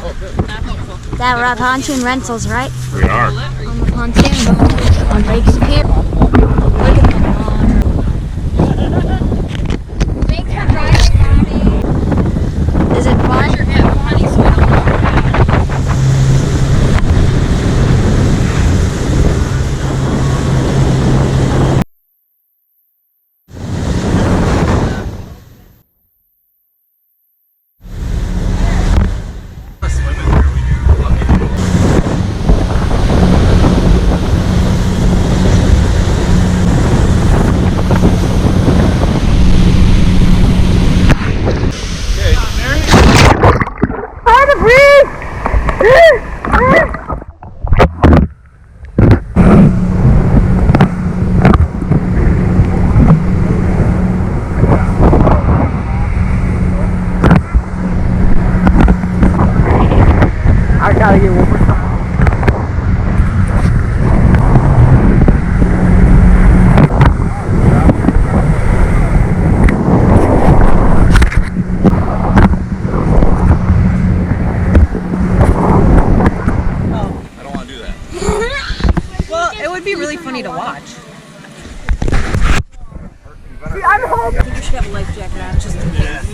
That we're at Pontoon Rentals, right? We are. On the pontoon. On Drake's Pier. Look at the water. Thanks for driving, Mommy. Is it fun? I gotta get one more time. I don't want to do that. Well, it would be really funny to watch. See, I'm home. I think you should have a life jacket on just in case.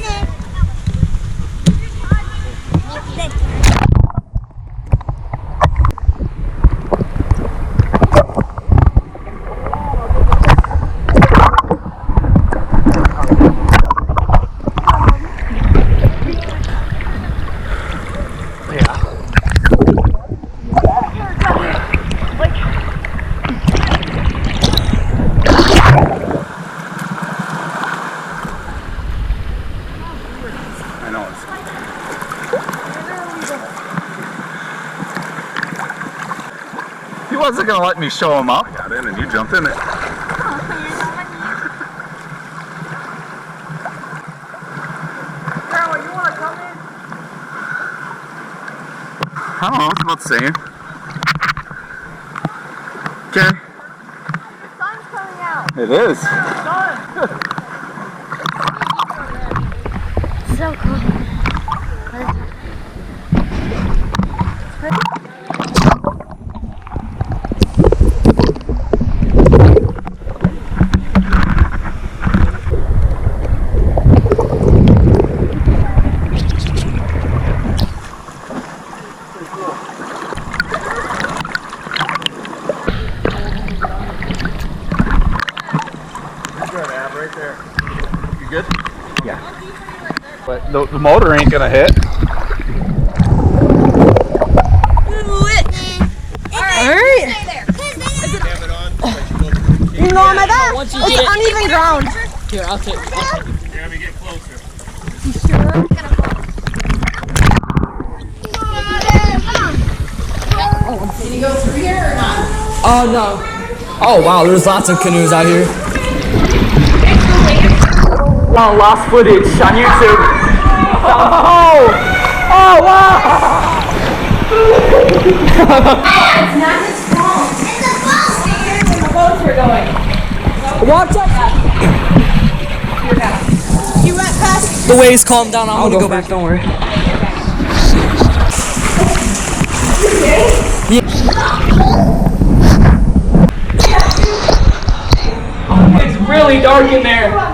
I know. He wasn't gonna let me show him up. I got in and you jumped in it. Carol, you wanna come in? I don't know, it's about the same. Okay. The sun's coming out. It is. So cool. Right there. You good? Yeah. But the motor ain't gonna hit. Alright. You know on my back. It's uneven ground. Here, I'll take it. You're gonna get closer. You sure? Can you go through here or not? Oh, no. Oh, wow, there's lots of canoes out here. Oh, lost footage on YouTube. Oh! Oh, wow! It's not his fault. It's a boat. The boats are going. Watch out! You went past. The waves calm down. I'm gonna go back. Don't worry. It's really dark in there.